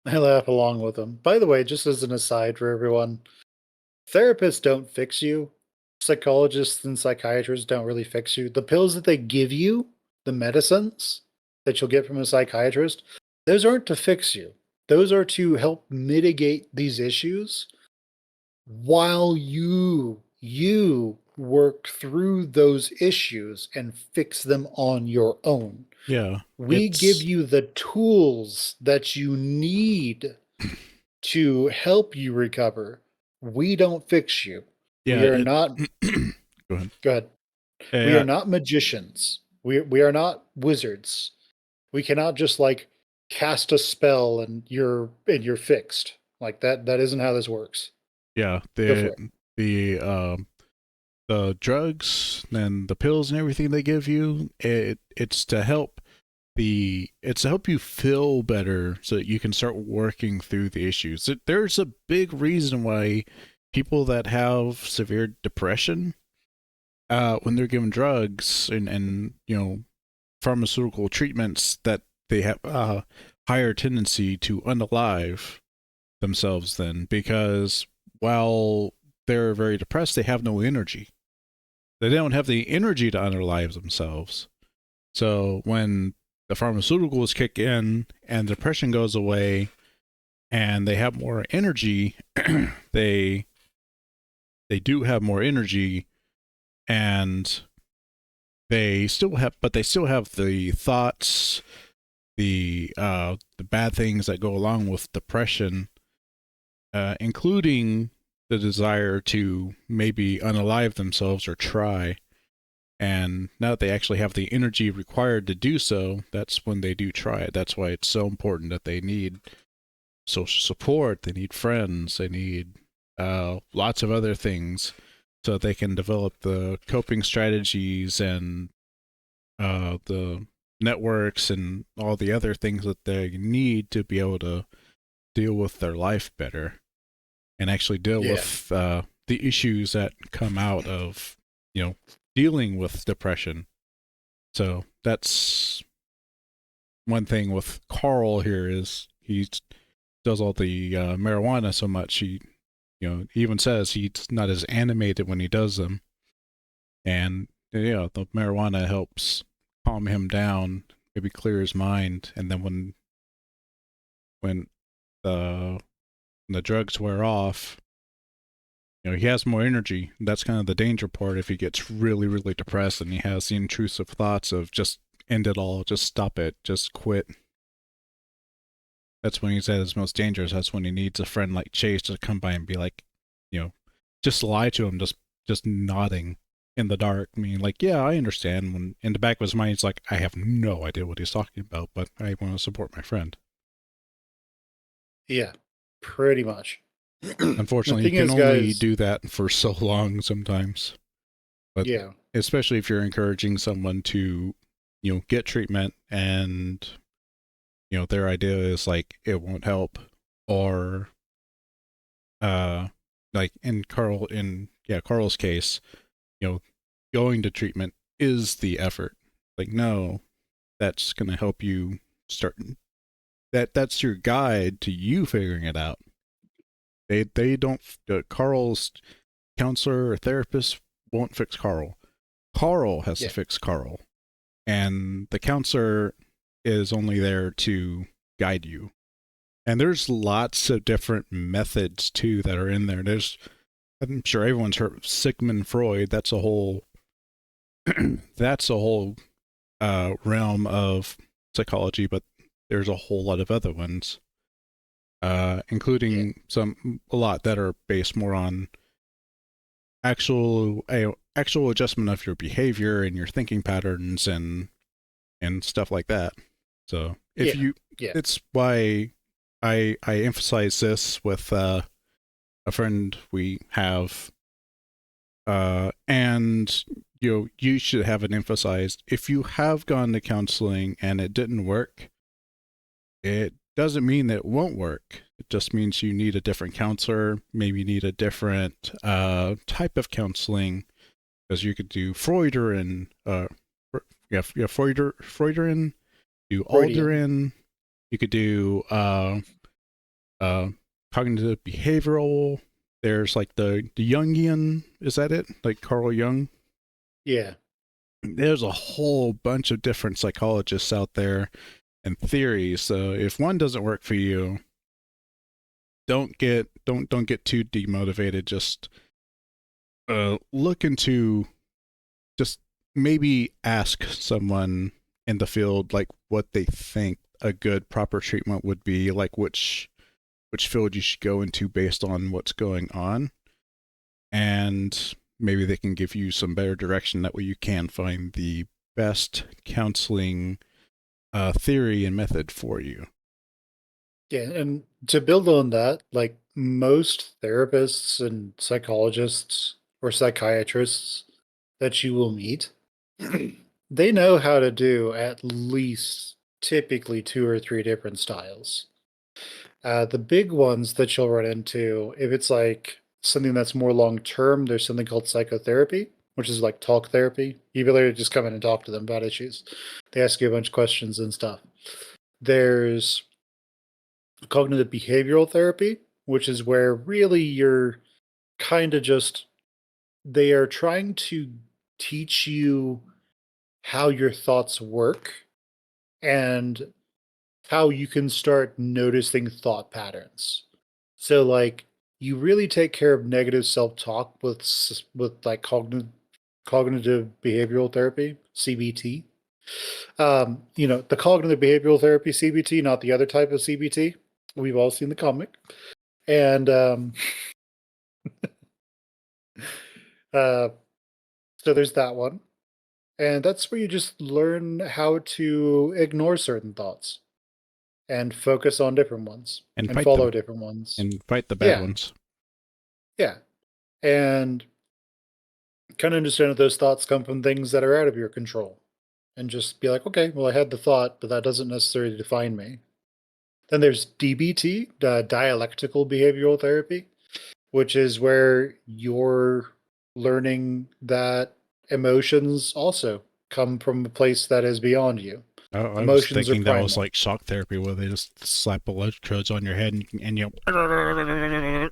I laugh along with them. By the way, just as an aside for everyone, therapists don't fix you. Psychologists and psychiatrists don't really fix you. The pills that they give you, the medicines that you'll get from a psychiatrist, those aren't to fix you. Those are to help mitigate these issues while you work through those issues and fix them on your own. Yeah, We give it's you the tools that you need to help you recover. We don't fix you. yeah, We are it not go ahead. go ahead. We are Yeah, not magicians. We are not wizards. We cannot just like cast a spell and you're fixed. Like that isn't how this works. yeah, Go for it. the the drugs and the pills and everything they give you, it's to help it's to help you feel better so that you can start working through the issues. There's a big reason why people that have severe depression, when they're given drugs and pharmaceutical treatments, that they have a higher tendency to unalive themselves then, because while they're very depressed, they have no energy. They don't have the energy to unalive themselves. So when the pharmaceuticals kick in and depression goes away and they have more energy, they they do have more energy, and they still have the thoughts, the bad things that go along with depression, including the desire to maybe unalive themselves or try. And now that they actually have the energy required to do so, that's when they do try it. That's why it's so important that they need social support, they need friends, they need lots of other things so that they can develop the coping strategies and the networks and all the other things that they need to be able to deal with their life better and actually deal Yeah. with the issues that come out of, dealing with depression. So that's one thing with Carl here is he does all the marijuana so much. He even says he's not as animated when he does them, and the marijuana helps calm him down, maybe clear his mind, and then when the the drugs wear off, he has more energy. That's kind of the danger part if he gets really, really depressed and he has the intrusive thoughts of just end it all, just stop it, just quit. That's when he's at his most dangerous. That's when he needs a friend like Chase to come by and be like, you know, just lie to him, just nodding in the dark. I mean, like, yeah, I understand. When in the back of his mind, he's like, I have no idea what he's talking about, but I want to support my friend. Yeah. Pretty much. The Unfortunately, you thing can is, only guys, do that for so long sometimes. But yeah. especially if you're encouraging someone to, get treatment and, their idea is like it won't help, or uh like Carl's case, you know, going to treatment is the effort. Like, no, that's gonna help you start that's your guide to you figuring it out. They don't Carl's counselor or therapist won't fix Carl. Carl has to Yeah. fix Carl. And the counselor is only there to guide you. And there's lots of different methods too that are in there. I'm sure everyone's heard of Sigmund Freud. That's a whole that's a whole realm of psychology, but there's a whole lot of other ones, Yeah. including a lot that are based more on actual adjustment of your behavior and your thinking patterns and stuff like that. So if Yeah. you, Yeah. it's why I emphasize this with a friend we have, and you should have it emphasized. If you have gone to counseling and it didn't work, it doesn't mean that it won't work. It just means you need a different counselor. Maybe you need a different type of counseling, because you could do Freuderin, Freuderin, do Freudian. Alderin. You could do uh, cognitive behavioral. There's like the Jungian, is that it? Like Carl Jung? Yeah. There's a whole bunch of different psychologists out there and theories. So if one doesn't work for you, don't get too demotivated. Just look into, just maybe ask someone in the field like what they think a good proper treatment would be, like which field you should go into based on what's going on, and maybe they can give you some better direction. That way you can find the best counseling theory and method for you. Yeah, and to build on that, like most therapists and psychologists or psychiatrists that you will meet, they know how to do at least typically two or three different styles. The big ones that you'll run into, if it's like something that's more long term, there's something called psychotherapy, which is like talk therapy. You literally just come in and talk to them about issues. They ask you a bunch of questions and stuff. There's cognitive behavioral therapy, which is where really you're kind of just, they are trying to teach you how your thoughts work and how you can start noticing thought patterns. So like you really take care of negative self-talk with with like cognitive behavioral therapy, CBT. The cognitive behavioral therapy CBT, not the other type of CBT. We've all seen the comic. And uh so there's that one. And that's where you just learn how to ignore certain thoughts and focus on different ones And and fight follow them different ones. and fight the bad Yeah, ones. yeah. And kind of understand that those thoughts come from things that are out of your control. And just be like, okay, well, I had the thought, but that doesn't necessarily define me. Then there's DBT, dialectical behavioral therapy, which is where you're learning that emotions also come from a place that is beyond you. I was Emotions are thinking that was primal. like shock therapy, where they just slap electrodes on your head and you. I I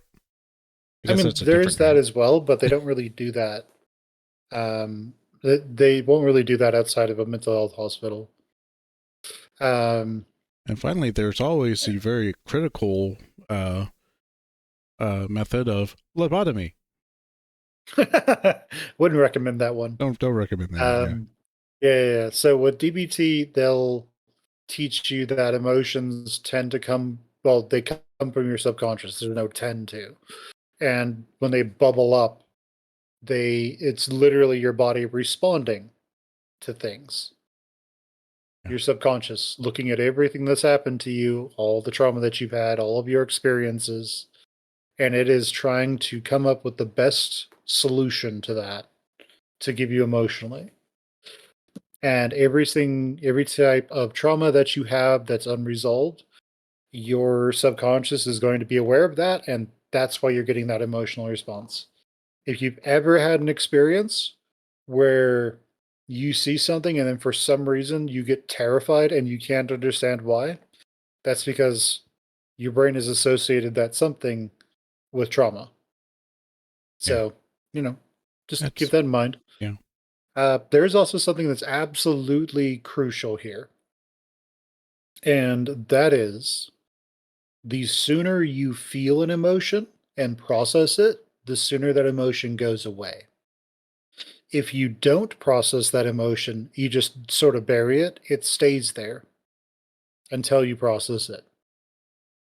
guess mean, that's a there different is that kind. as well, but they don't really do that. They won't really do that outside of a mental health hospital. Um, And finally, there's always the very critical uh, method of lobotomy. wouldn't recommend that one. Don't recommend that one. Yeah, Um, yeah. So with DBT, they'll teach you that emotions tend to come, well, they come from your subconscious. There's no tend to. And when they bubble up, it's literally your body responding to things. yeah, Your subconscious looking at everything that's happened to you, all the trauma that you've had, all of your experiences, and it is trying to come up with the best solution to that to give you emotionally. And every type of trauma that you have that's unresolved, your subconscious is going to be aware of that, and that's why you're getting that emotional response. If you've ever had an experience where you see something and then for some reason you get terrified and you can't understand why, that's because your brain has associated that something with trauma. yeah. So, you know, just keep That's that in mind. yeah. There's also something that's absolutely crucial here, and that is the sooner you feel an emotion and process it, the sooner that emotion goes away. If you don't process that emotion, you just sort of bury it, it stays there until you process it.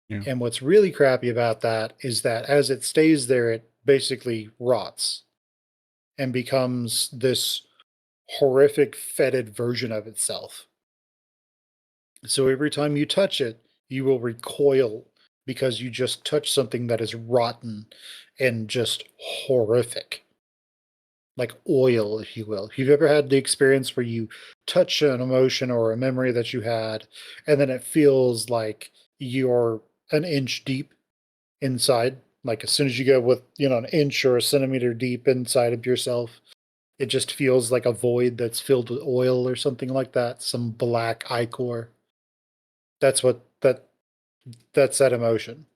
Yeah. And what's really crappy about that is that as it stays there, it basically rots and becomes this horrific, fetid version of itself. So every time you touch it, you will recoil because you just touched something that is rotten and just horrific, like oil, if you will. If you've ever had the experience where you touch an emotion or a memory that you had, and then it feels like you're an inch deep inside, like as soon as you go with, an inch or a centimeter deep inside of yourself, it just feels like a void that's filled with oil or something like that, some black ichor. That's what that's that emotion.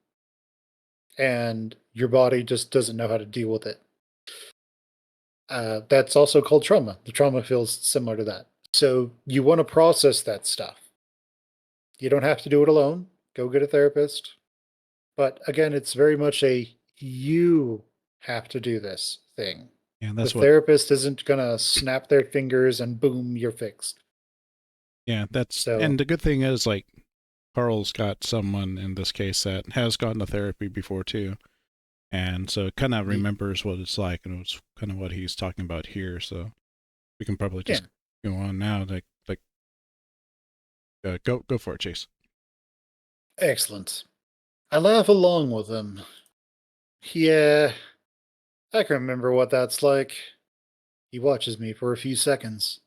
and your body just doesn't know how to deal with it. That's also called trauma. The trauma feels similar to that. So you want to process that stuff. You don't have to do it alone. Go get a therapist. But again, it's very much a you have to do this thing. And The that's what, therapist isn't going to snap their fingers and boom, you're fixed. yeah, that's, So, and the good thing is, like, Carl's got someone in this case that has gone to therapy before too. And so kind of ye- remembers what it's like, and it's kind of what he's talking about here. So we can probably yeah, just go on now. Go for it, Chase. excellent. I laugh along with him. Yeah, I can remember what that's like. He watches me for a few seconds.